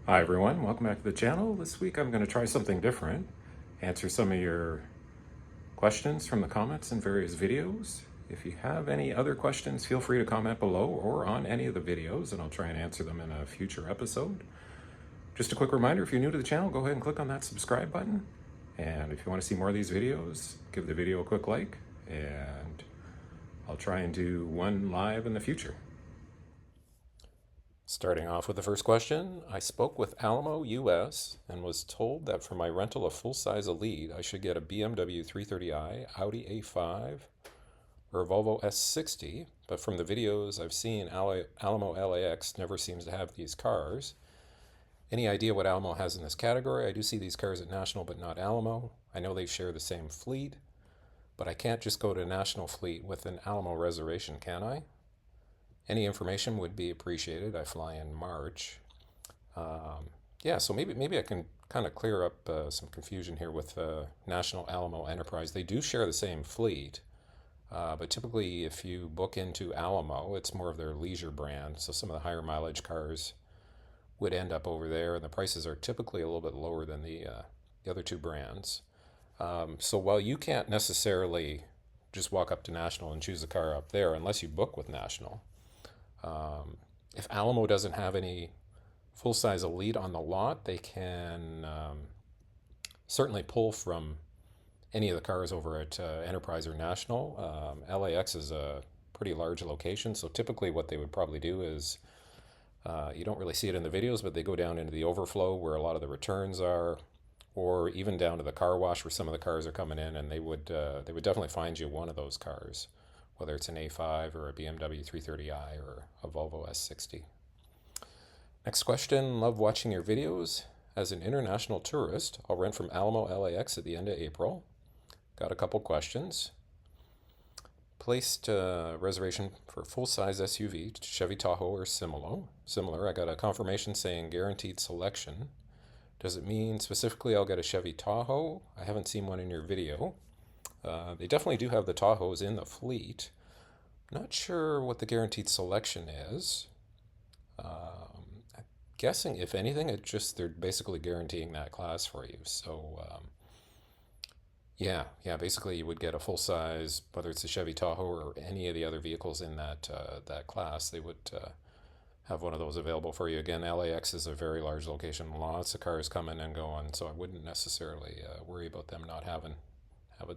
Hi everyone, welcome back to the channel. This week I'm going to try something different, answer some of your questions from the comments in various videos. If you have any other questions, feel free to comment below or on any of the videos and I'll try and answer them in a future episode. Just a quick reminder, if you're new to the channel, go ahead and click on that subscribe button. And if you want to see more of these videos, give the video a quick like and I'll try and do one live in the future. Starting off with the first question, I spoke with Alamo US and was told that for my rental of full-size Elite, I should get a BMW 330i, Audi A5, or a Volvo S60, but from the videos I've seen, Alamo LAX never seems to have these cars. Any idea what Alamo has in this category? I do see these cars at National, but not Alamo. I know they share the same fleet, but I can't just go to National Fleet with an Alamo reservation, can I? Any information would be appreciated. I fly in March. Yeah, so maybe I can kind of clear up some confusion here with National Alamo Enterprise. They do share the same fleet, but typically if you book into Alamo, it's more of their leisure brand. So some of the higher mileage cars would end up over there, and the prices are typically a little bit lower than the other two brands. So while you can't necessarily just walk up to National and choose a car up there unless you book with National, if Alamo doesn't have any full-size Elite on the lot, they can certainly pull from any of the cars over at Enterprise or National. LAX is a pretty large location, so typically what they would probably do is, you don't really see it in the videos, but they go down into the overflow where a lot of the returns are, or even down to the car wash where some of the cars are coming in, and they would definitely find you one of those cars, whether it's an A5 or a BMW 330i or a Volvo S60. Next question, love watching your videos. As an international tourist, I'll rent from Alamo LAX at the end of April. Got a couple questions. Placed a reservation for full-size SUV, Chevy Tahoe or similar. I got a confirmation saying guaranteed selection. Does it mean specifically I'll get a Chevy Tahoe? I haven't seen one in your video. They definitely do have the Tahoes in the fleet. Not sure what the guaranteed selection is. I'm guessing, if anything, they're basically guaranteeing that class for you. So yeah, basically you would get a full size, whether it's a Chevy Tahoe or any of the other vehicles in that class. They would have one of those available for you. Again, LAX is a very large location. Lots of cars coming and going, so I wouldn't necessarily worry about them not having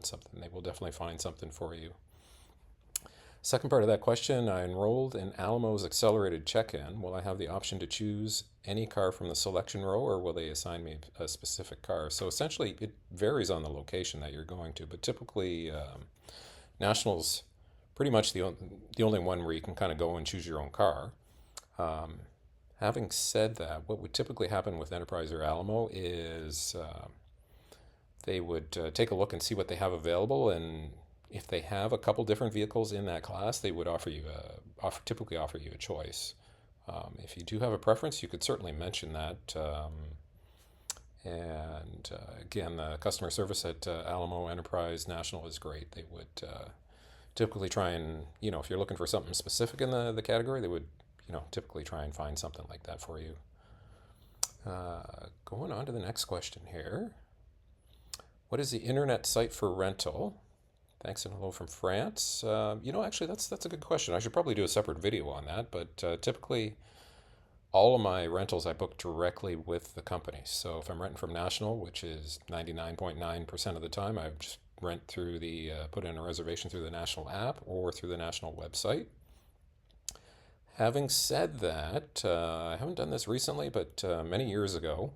something. They will definitely find something for you. Second part of that question, I enrolled in Alamo's accelerated check-in. Will I have the option to choose any car from the selection row, or will they assign me a specific car? So essentially, it varies on the location that you're going to, but typically National's pretty much the only one where you can kind of go and choose your own car. Having said that, what would typically happen with Enterprise or Alamo is they would take a look and see what they have available, and if they have a couple different vehicles in that class, they would typically offer you a choice. If you do have a preference, you could certainly mention that. And again, the customer service at Alamo, Enterprise, National is great. They would typically try and, if you're looking for something specific in the category, they would, typically try and find something like that for you. Going on to the next question here. What is the internet site for rental? Thanks and hello from France. Actually, that's a good question. I should probably do a separate video on that, but typically all of my rentals I book directly with the company. So if I'm renting from National, which is 99.9% of the time, I just put in a reservation through the National app or through the National website. Having said that, I haven't done this recently, but many years ago,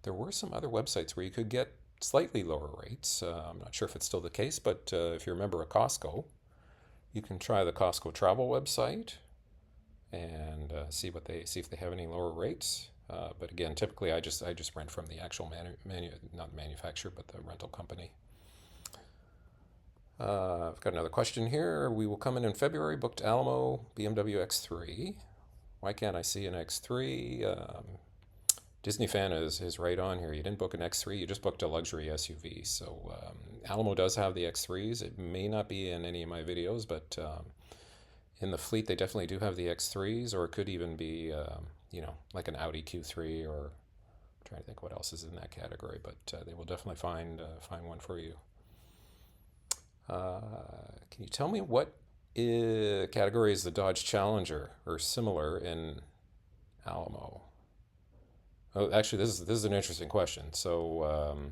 there were some other websites where you could get slightly lower rates. I'm not sure if it's still the case, but if you're a member of Costco, you can try the Costco travel website and see if they have any lower rates. But again, typically I just rent from the actual not the manufacturer, but the rental company. I've got another question here. We will come in February. Booked Alamo BMW X3. Why can't I see an X3? Disney fan is right on here. You didn't book an X3, you just booked a luxury SUV. So Alamo does have the X3s. It may not be in any of my videos, but in the fleet they definitely do have the X3s, or it could even be like an Audi Q3, or I'm trying to think what else is in that category, but they will definitely find one for you. Can you tell me what category is the Dodge Challenger or similar in Alamo? Oh, actually, this is an interesting question. So,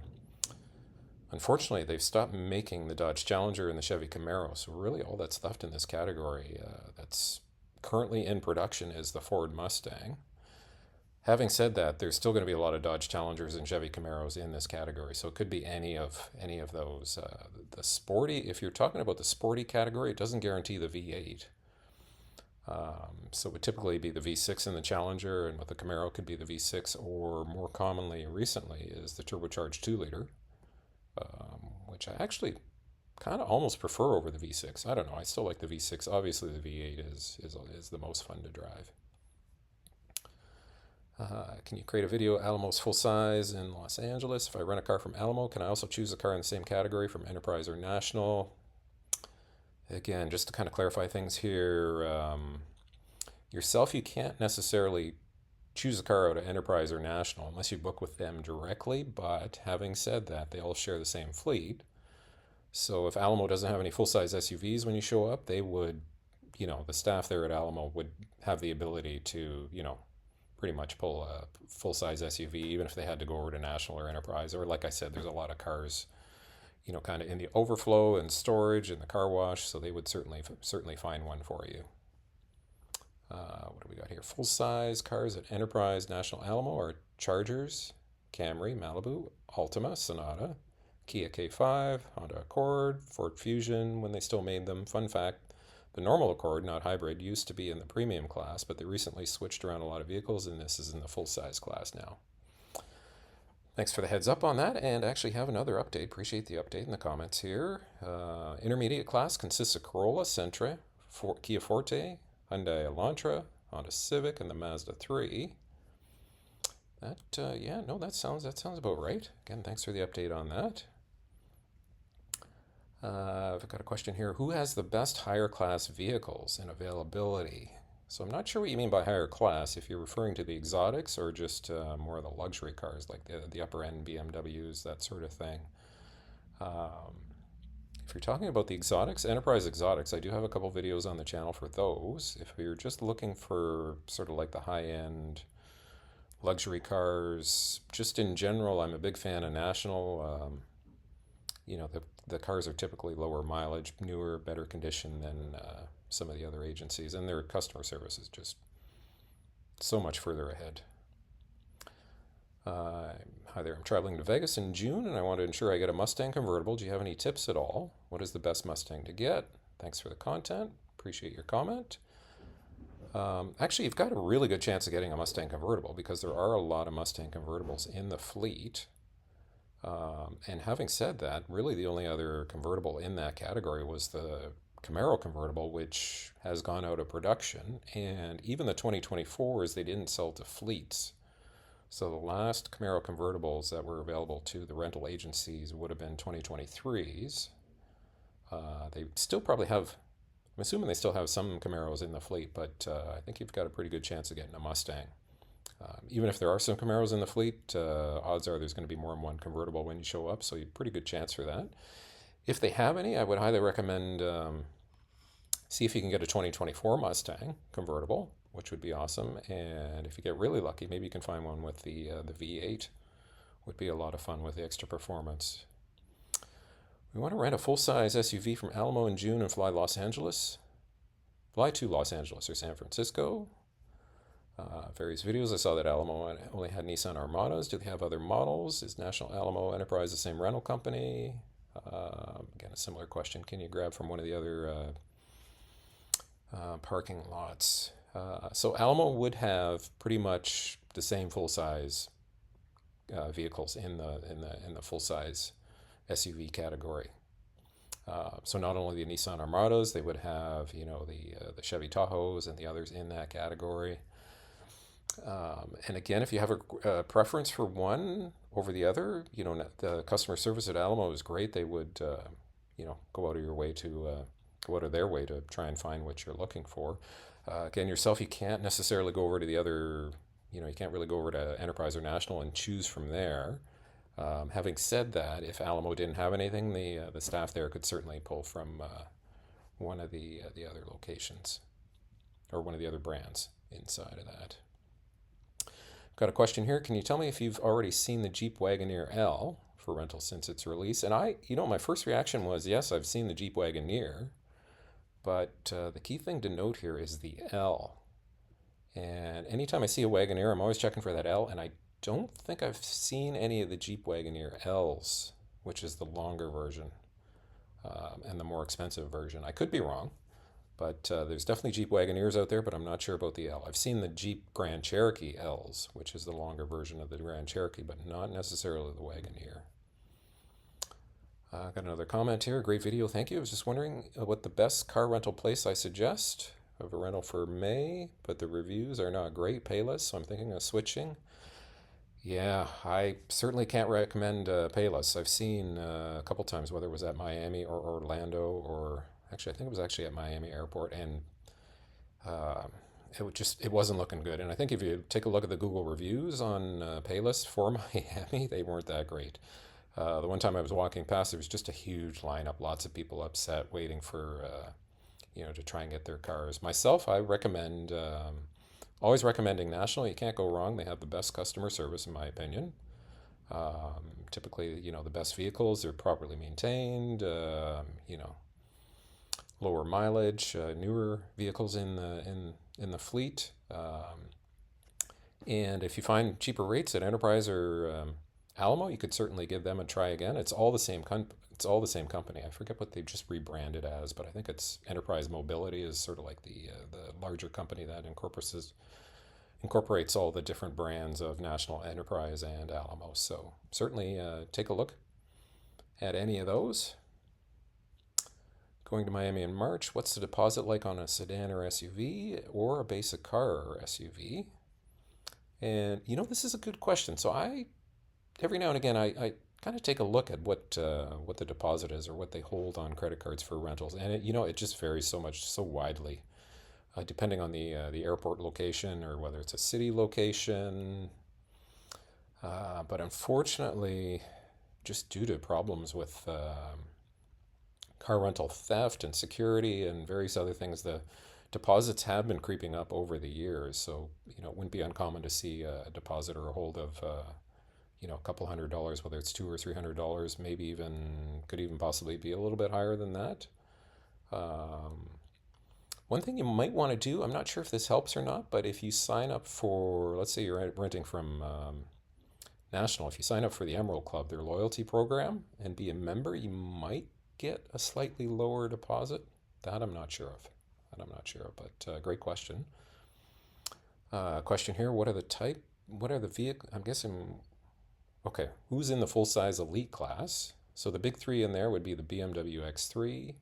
unfortunately, they've stopped making the Dodge Challenger and the Chevy Camaro. So, really, all that's left in this category that's currently in production is the Ford Mustang. Having said that, there's still going to be a lot of Dodge Challengers and Chevy Camaros in this category, so it could be any of those. The sporty, if you're talking about the sporty category, it doesn't guarantee the V8. So it would typically be the V6 in the Challenger, and with the Camaro could be the V6, or more commonly recently is the turbocharged 2 liter, which I actually kind of almost prefer over the V6. I don't know. I still like the V6. Obviously, the V8 is the most fun to drive. Can you create a video Alamo's full size in Los Angeles? If I rent a car from Alamo, can I also choose a car in the same category from Enterprise or National? Again, just to kind of clarify things here, yourself, you can't necessarily choose a car out of Enterprise or National unless you book with them directly. But having said that, they all share the same fleet. So if Alamo doesn't have any full-size SUVs when you show up, they would, the staff there at Alamo would have the ability to, pretty much pull a full-size SUV, even if they had to go over to National or Enterprise. Or like I said, there's a lot of cars, kind of in the overflow and storage and the car wash, so they would certainly find one for you. What do we got here? Full-size cars at Enterprise, National, Alamo are Chargers, Camry, Malibu, Altima, Sonata, Kia K5, Honda Accord, Ford Fusion when they still made them. Fun fact, the normal Accord, not hybrid, used to be in the premium class, but they recently switched around a lot of vehicles, and this is in the full-size class now. Thanks for the heads up on that, and actually have another update. Appreciate the update in the comments here. Intermediate class consists of Corolla, Sentra, Kia Forte, Hyundai Elantra, Honda Civic, and the Mazda 3. That sounds about right. Again, thanks for the update on that. I've got a question here. Who has the best higher class vehicles and availability? So I'm not sure what you mean by higher class, if you're referring to the exotics or just more of the luxury cars, like the upper end BMWs, that sort of thing. If you're talking about the exotics, Enterprise exotics, I do have a couple videos on the channel for those. If you're just looking for sort of like the high end luxury cars, just in general, I'm a big fan of National. The cars are typically lower mileage, newer, better condition than some of the other agencies, and their customer service is just so much further ahead. Hi there, I'm traveling to Vegas in June and I want to ensure I get a Mustang convertible. Do you have any tips at all? What is the best Mustang to get? Thanks for the content. Appreciate your comment. Actually, you've got a really good chance of getting a Mustang convertible because there are a lot of Mustang convertibles in the fleet. And having said that, really the only other convertible in that category was the Camaro convertible, which has gone out of production. And even the 2024s, they didn't sell to fleets. So the last Camaro convertibles that were available to the rental agencies would have been 2023s. They still probably have, I'm assuming they still have some Camaros in the fleet, but I think you've got a pretty good chance of getting a Mustang. Even if there are some Camaros in the fleet, odds are there's going to be more than one convertible when you show up, so you have a pretty good chance for that. If they have any, I would highly recommend see if you can get a 2024 Mustang convertible, which would be awesome. And if you get really lucky, maybe you can find one with the V8. Would be a lot of fun with the extra performance. We want to rent a full-size SUV from Alamo in June and fly to Los Angeles or San Francisco. Various videos. I saw that Alamo only had Nissan Armadas. Do they have other models? Is National Alamo Enterprise the same rental company? Again, a similar question. Can you grab from one of the other parking lots? So Alamo would have pretty much the same full-size vehicles in the full-size SUV category. So not only the Nissan Armadas, they would have the Chevy Tahoes and the others in that category. And again, if you have a preference for one over the other, the customer service at Alamo is great. They would, go out of their way to try and find what you're looking for. Again, yourself, you can't necessarily go over to the other you can't really go over to Enterprise or National and choose from there. Having said that, if Alamo didn't have anything, the staff there could certainly pull from one of the other locations or one of the other brands inside of that. Got a question here. Can you tell me if you've already seen the Jeep Wagoneer L for rental since its release? And my first reaction was yes, I've seen the Jeep Wagoneer, but the key thing to note here is the L. And anytime I see a Wagoneer, I'm always checking for that L, and I don't think I've seen any of the Jeep Wagoneer Ls, which is the longer version and the more expensive version. I could be wrong, but there's definitely Jeep Wagoneers out there, but I'm not sure about the L. I've seen the Jeep Grand Cherokee Ls, which is the longer version of the Grand Cherokee, but not necessarily the Wagoneer. Got another comment here. Great video, thank you. I was just wondering what the best car rental place I suggest. I have a rental for May, but the reviews are not great. Payless, so I'm thinking of switching. Yeah, I certainly can't recommend Payless. I've seen a couple times, whether it was at Miami or Orlando, or actually, I think it was actually at Miami Airport, and uh, it wasn't looking good. And I think if you take a look at the Google reviews on Payless for Miami, they weren't that great. The one time I was walking past, there was just a huge lineup, lots of people upset, waiting for to try and get their cars. Myself, I recommend. Always recommending National. You can't go wrong. They have the best customer service, in my opinion. Typically, the best vehicles. They're properly maintained. Lower mileage, newer vehicles in the fleet. And if you find cheaper rates at Enterprise or Alamo, you could certainly give them a try again. It's all the same company. I forget what they've just rebranded as, but I think it's Enterprise Mobility is sort of like the larger company that incorporates all the different brands of National, Enterprise, and Alamo. So certainly take a look at any of those. Going to Miami in March, what's the deposit like on a sedan or SUV or a basic car or SUV? And this is a good question. So every now and again I kind of take a look at what the deposit is or what they hold on credit cards for rentals, and it just varies so widely, depending on the airport location or whether it's a city location. But unfortunately, just due to problems with car rental theft and security and various other things, the deposits have been creeping up over the years. So it wouldn't be uncommon to see a deposit or a hold of a couple $100s, whether it's $200 or $300, maybe could even possibly be a little bit higher than that. One thing you might want to do, I'm not sure if this helps or not, but if you sign up for, let's say you're renting from National, if you sign up for the Emerald Club, their loyalty program, and be a member, you might get a slightly lower deposit. That I'm not sure of. But great question. Question here, what are the vehicle, I'm guessing, okay, who's in the full-size elite class? So the big three in there would be the BMW X3,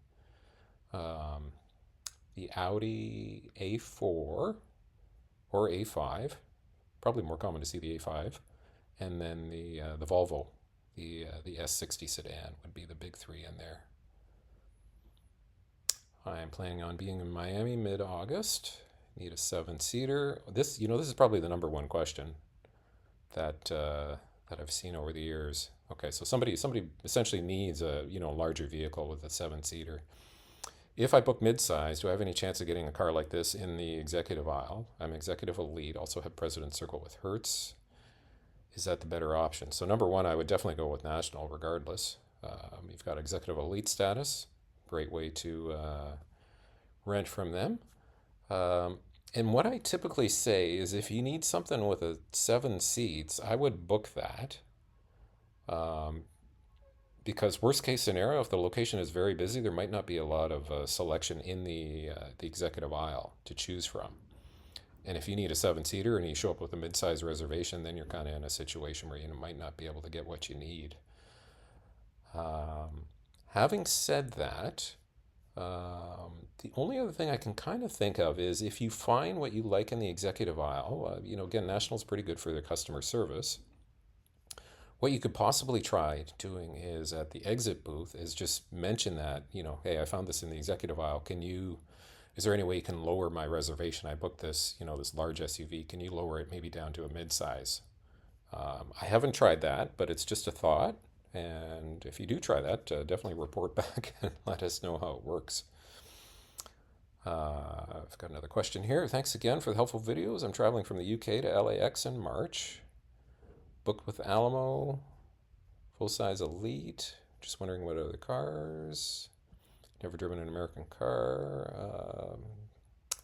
the Audi A4 or A5, probably more common to see the A5, and then the Volvo, the S60 sedan would be the big three in there. I'm planning on being in Miami mid-August. Need a 7-seater. This is probably the number one question that I've seen over the years. Okay, so somebody essentially needs a larger vehicle with a 7-seater. If I book mid-size, do I have any chance of getting a car like this in the executive aisle? I'm executive elite, also have President's Circle with Hertz. Is that the better option? So number one, I would definitely go with National regardless. You've got executive elite status, great way to rent from them. And what I typically say is if you need something with 7 seats, I would book that. Because worst case scenario, if the location is very busy, there might not be a lot of selection in the executive aisle to choose from. And if you need a 7-seater and you show up with a mid-size reservation, then you're kind of in a situation where you might not be able to get what you need. Having said that, the only other thing I can kind of think of is if you find what you like in the executive aisle, again, National's pretty good for their customer service. What you could possibly try doing is at the exit booth is just mention that, hey, I found this in the executive aisle. Can you is there any way you can lower my reservation? I booked this, this large SUV. Can you lower it maybe down to a mid-size? I haven't tried that, but it's just a thought. And if you do try that, definitely report back and let us know how it works. I've got another question here. Thanks again for the helpful videos. I'm traveling from the UK to LAX in March. Booked with Alamo, full-size Elite. Just wondering what other cars. Never driven an American car.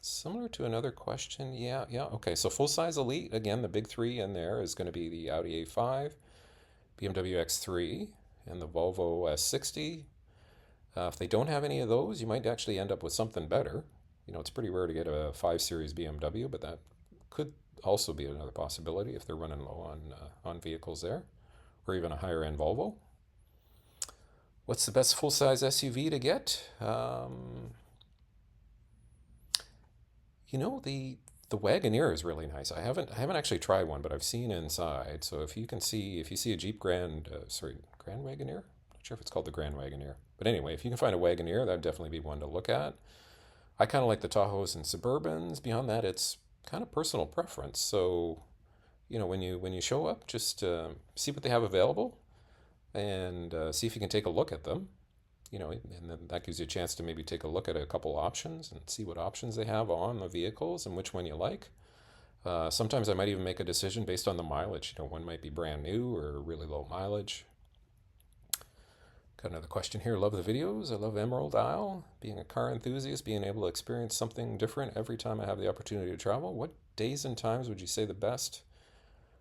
Similar to another question. Yeah. Okay, so full-size Elite, again, the big three in there is going to be the Audi A5, BMW X3, and the Volvo S60. If they don't have any of those, you might actually end up with something better. It's pretty rare to get a 5 Series BMW, but that could also be another possibility if they're running low on vehicles there, or even a higher end Volvo. What's the best full-size SUV to get? The Wagoneer is really nice. I haven't actually tried one, but I've seen inside. So if you see a Jeep Grand Wagoneer. Not sure if it's called the Grand Wagoneer, but anyway, if you can find a Wagoneer, that'd definitely be one to look at. I kind of like the Tahoes and Suburbans. Beyond that, it's kind of personal preference. So, when you show up, just see what they have available and see if you can take a look at them. And then that gives you a chance to maybe take a look at a couple options and see what options they have on the vehicles and which one you like. Sometimes I might even make a decision based on the mileage. One might be brand new or really low mileage. Got another question here. Love the videos. I love Emerald Isle. Being a car enthusiast, being able to experience something different every time I have the opportunity to travel. What days and times would you say the best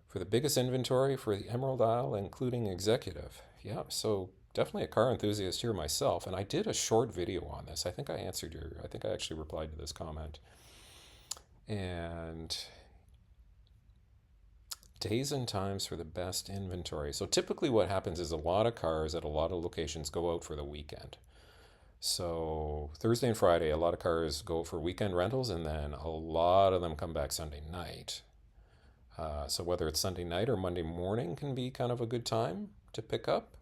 for the biggest inventory for the Emerald Isle, including executive? Yeah, so definitely a car enthusiast here myself, and I did a short video on this. I think I actually replied to this comment. And days and times for the best inventory. So typically what happens is a lot of cars at a lot of locations go out for the weekend. So Thursday and Friday, a lot of cars go for weekend rentals, and then a lot of them come back Sunday night. So whether it's Sunday night or Monday morning can be kind of a good time to pick up.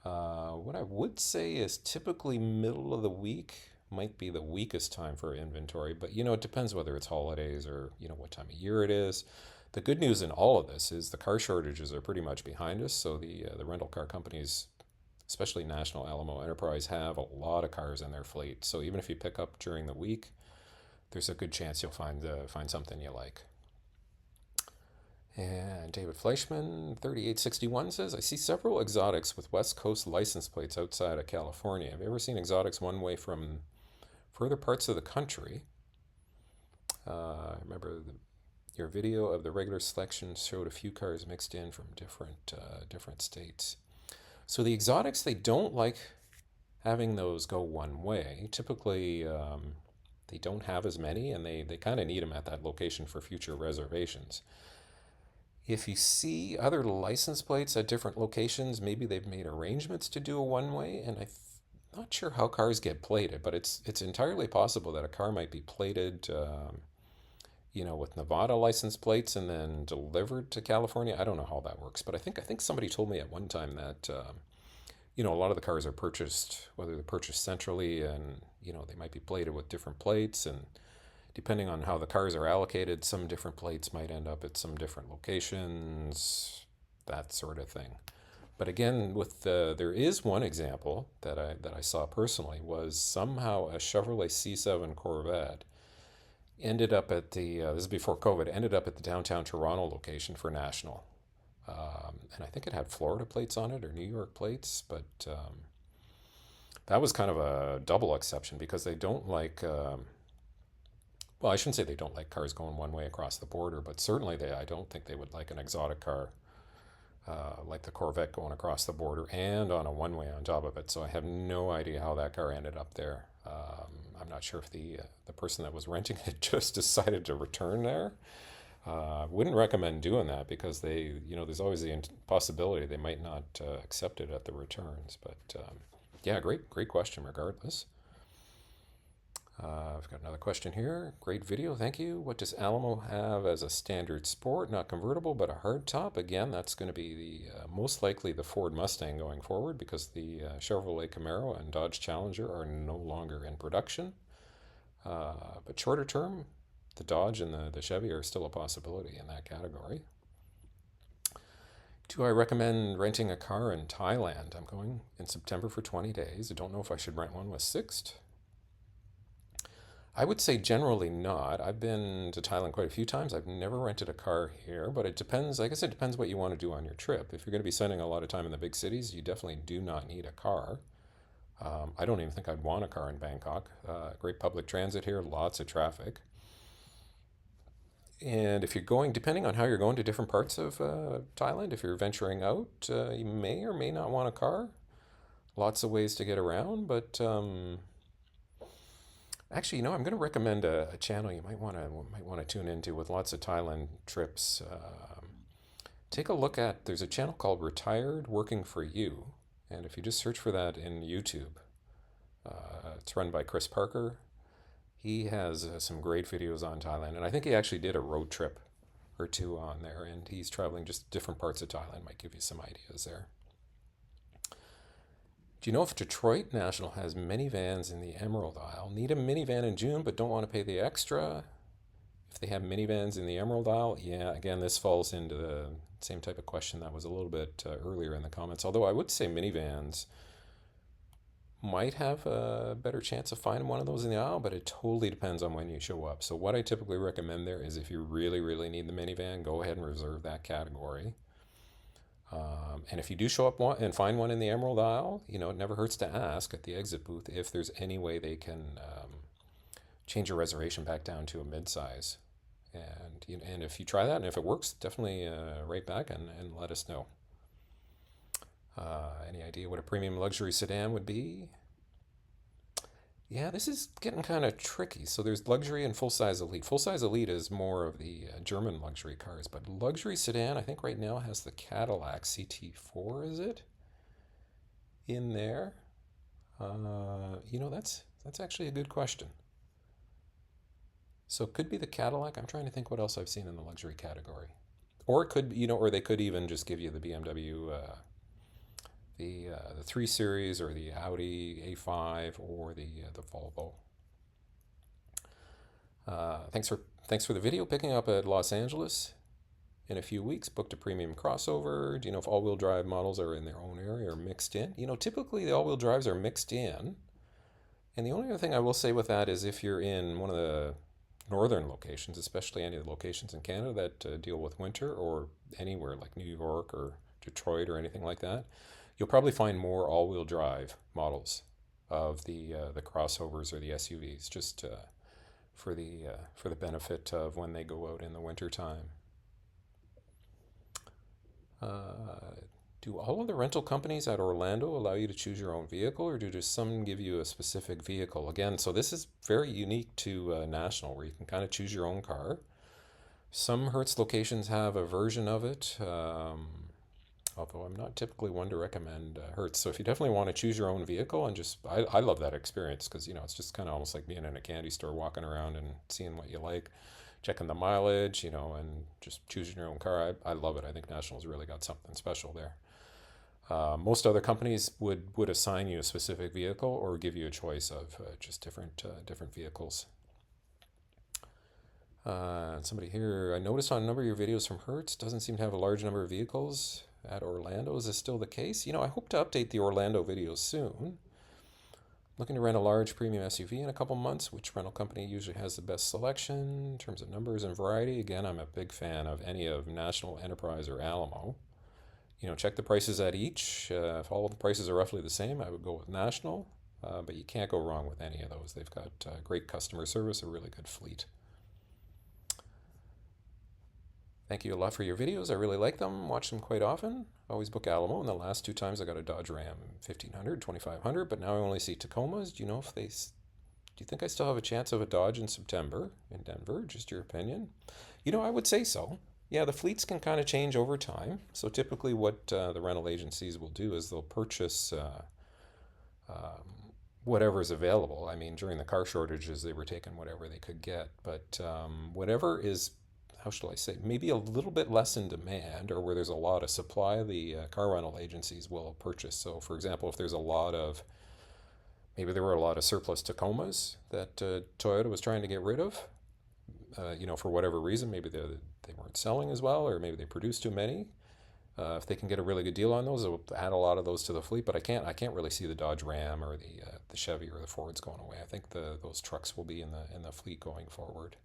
What I would say is typically middle of the week might be the weakest time for inventory, but it depends whether it's holidays or what time of year it is. The good news in all of this is the car shortages are pretty much behind us. So the rental car companies, especially National Alamo Enterprise, have a lot of cars in their fleet. So even if you pick up during the week, there's a good chance you'll find something you like. And David Fleischman, 3861 says, I see several exotics with West Coast license plates outside of California. Have you ever seen exotics one way from further parts of the country? I remember your video of the regular selection showed a few cars mixed in from different states. So the exotics, they don't like having those go one way. Typically, they don't have as many, and they kind of need them at that location for future reservations. If you see other license plates at different locations, maybe they've made arrangements to do a one-way, and I'm not sure how cars get plated, but it's entirely possible that a car might be plated, with Nevada license plates and then delivered to California. I don't know how that works, but I think somebody told me at one time that a lot of the cars are purchased, whether they're purchased centrally, and they might be plated with different plates, and depending on how the cars are allocated, some different plates might end up at some different locations, that sort of thing. But again, there is one example that I saw personally, was somehow a Chevrolet C7 Corvette ended up at this is before COVID, ended up at the downtown Toronto location for National. And I think it had Florida plates on it or New York plates, but that was kind of a double exception because they don't like, well, I shouldn't say they don't like cars going one way across the border, but certainly I don't think they would like an exotic car like the Corvette going across the border and on a one-way on top of it. So I have no idea how that car ended up there. I'm not sure if the person that was renting it just decided to return there. Wouldn't recommend doing that because there's always the possibility they might not accept it at the returns. But yeah, great question regardless. I've got another question here. Great video, thank you. What does Alamo have as a standard sport, not convertible, but a hardtop? Again, that's going to be the most likely the Ford Mustang going forward because the Chevrolet Camaro and Dodge Challenger are no longer in production. But shorter term, the Dodge and the Chevy are still a possibility in that category. Do I recommend renting a car in Thailand? I'm going in September for 20 days. I don't know if I should rent one with Sixt. I would say generally not. I've been to Thailand quite a few times. I've never rented a car here, but it depends. I guess it depends what you want to do on your trip. If you're going to be spending a lot of time in the big cities, you definitely do not need a car. I don't even think I'd want a car in Bangkok. Great public transit here, lots of traffic. And if you're going, depending on how you're going to different parts of Thailand, if you're venturing out, you may or may not want a car. Lots of ways to get around, but actually, I'm going to recommend a channel you might want to tune into with lots of Thailand trips. Take a look at. There's a channel called Retired Working for You, and if you just search for that in YouTube, it's run by Chris Parker. He has some great videos on Thailand, and I think he actually did a road trip or two on there, and he's traveling just different parts of Thailand. Might give you some ideas there. Do you know if Detroit National has minivans in the Emerald Isle? Need a minivan in June, but don't want to pay the extra? If they have minivans in the Emerald Isle, yeah, again, this falls into the same type of question that was a little bit earlier in the comments. Although I would say minivans might have a better chance of finding one of those in the aisle, but it totally depends on when you show up. So what I typically recommend there is if you really, really need the minivan, go ahead and reserve that category. And if you do show up and find one in the Emerald Isle, it never hurts to ask at the exit booth if there's any way they can change your reservation back down to a mid-size. And if you try that and if it works, definitely write back and let us know. Any idea what a premium luxury sedan would be? Yeah, this is getting kind of tricky. So there's luxury and full-size elite. Full-size elite is more of the German luxury cars, but luxury sedan, I think right now has the Cadillac CT4, is it? In there? That's actually a good question. So it could be the Cadillac. I'm trying to think what else I've seen in the luxury category. Or it could, or they could even just give you the BMW, the 3 Series or the Audi A5 or the Volvo. Thanks for the video. Picking up at Los Angeles in a few weeks. Booked a premium crossover. Do you know if all-wheel drive models are in their own area or mixed in? Typically the all-wheel drives are mixed in. And the only other thing I will say with that is if you're in one of the northern locations, especially any of the locations in Canada that deal with winter, or anywhere like New York or Detroit or anything like that, you'll probably find more all-wheel drive models of the crossovers or the SUVs, just for the benefit of when they go out in the winter time. Do all of the rental companies at Orlando allow you to choose your own vehicle, or do just some give you a specific vehicle? Again, so this is very unique to National, where you can kind of choose your own car. Some Hertz locations have a version of it, although I'm not typically one to recommend Hertz. So if you definitely want to choose your own vehicle, and I love that experience because it's just kind of almost like being in a candy store, walking around and seeing what you like, checking the mileage, and just choosing your own car. I love it. I think National's really got something special there. Most other companies would assign you a specific vehicle or give you a choice of just different vehicles. Somebody here, I noticed on a number of your videos from Hertz, doesn't seem to have a large number of vehicles at Orlando. Is this still the case? I hope to update the Orlando videos soon. Looking to rent a large premium SUV in a couple months. Which rental company usually has the best selection in terms of numbers and variety? Again, I'm a big fan of any of National, Enterprise, or Alamo. Check the prices at each. If all of the prices are roughly the same, I would go with National. But you can't go wrong with any of those. They've got great customer service, a really good fleet. Thank you a lot for your videos. I really like them. Watch them quite often. Always book Alamo. And the last 2 times I got a Dodge Ram 1500, 2500, but now I only see Tacomas. Do you think I still have a chance of a Dodge in September in Denver? Just your opinion. I would say so. Yeah, the fleets can kind of change over time. So typically what the rental agencies will do is they'll purchase whatever is available. I mean, during the car shortages, they were taking whatever they could get. But whatever is, how shall I say, maybe a little bit less in demand, or where there's a lot of supply, the car rental agencies will purchase. So for example, if there's a lot of Maybe there were a lot of surplus Tacomas that Toyota was trying to get rid of, for whatever reason. Maybe they weren't selling as well, or maybe they produced too many. If they can get a really good deal on those, they'll add a lot of those to the fleet. But I can't really see the Dodge Ram or the Chevy or the Fords going away. I think those trucks will be in the fleet going forward.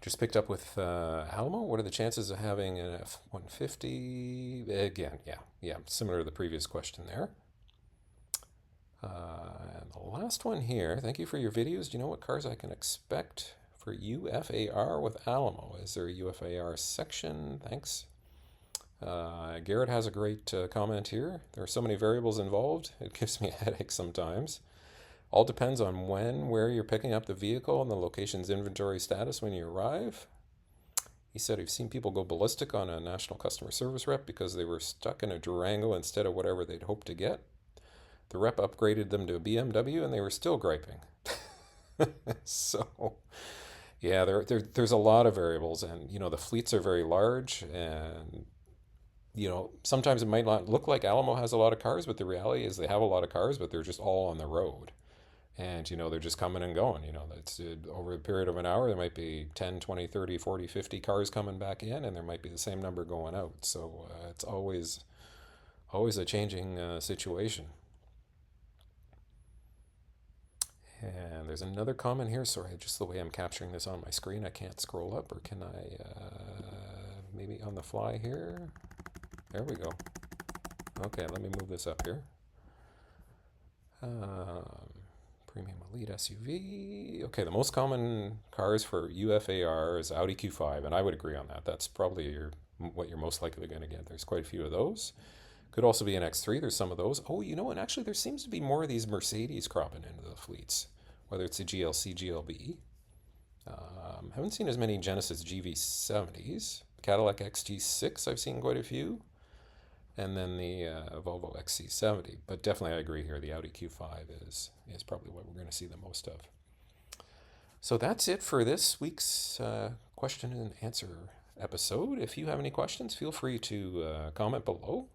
Just picked up with Alamo. What are the chances of having an F-150? Again, yeah, similar to the previous question there. And the last one here. Thank you for your videos. Do you know what cars I can expect for UFAR with Alamo? Is there a UFAR section? Thanks. Garrett has a great comment here. There are so many variables involved. It gives me a headache sometimes. All depends on where you're picking up the vehicle and the location's inventory status when you arrive. He said he's seen people go ballistic on a national customer service rep because they were stuck in a Durango instead of whatever they'd hoped to get. The rep upgraded them to a BMW and they were still griping. So, yeah, there's a lot of variables, and the fleets are very large, and sometimes it might not look like Alamo has a lot of cars, but the reality is they have a lot of cars, but they're just all on the road. And, they're just coming and going. That's over a period of an hour, there might be 10, 20, 30, 40, 50 cars coming back in, and there might be the same number going out. So it's always a changing situation. And there's another comment here. Sorry, just the way I'm capturing this on my screen, I can't scroll up, or can I maybe on the fly here? There we go. Okay, let me move this up here. Premium Elite SUV. Okay, the most common cars for UFAR is Audi Q5, and I would agree on that. That's probably what you're most likely going to get. There's quite a few of those. Could also be an X3. There's some of those. Oh, and actually there seems to be more of these Mercedes cropping into the fleets, whether it's a GLC, GLB. Haven't seen as many Genesis GV70s. Cadillac XT6, I've seen quite a few. And then the Volvo XC70. But definitely I agree here. The Audi Q5 is probably what we're going to see the most of. So that's it for this week's question and answer episode. If you have any questions, feel free to comment below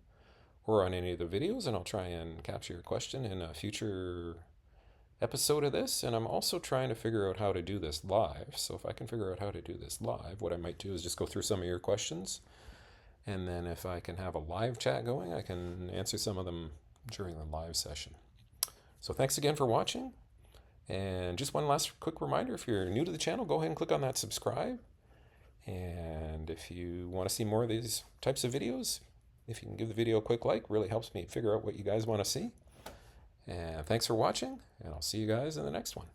or on any of the videos, and I'll try and capture your question in a future episode of this. And I'm also trying to figure out how to do this live. So if I can figure out how to do this live, what I might do is just go through some of your questions. And then if I can have a live chat going, I can answer some of them during the live session. So thanks again for watching. And just one last quick reminder, if you're new to the channel, go ahead and click on that subscribe. And if you want to see more of these types of videos, if you can give the video a quick like, really helps me figure out what you guys want to see. And thanks for watching, and I'll see you guys in the next one.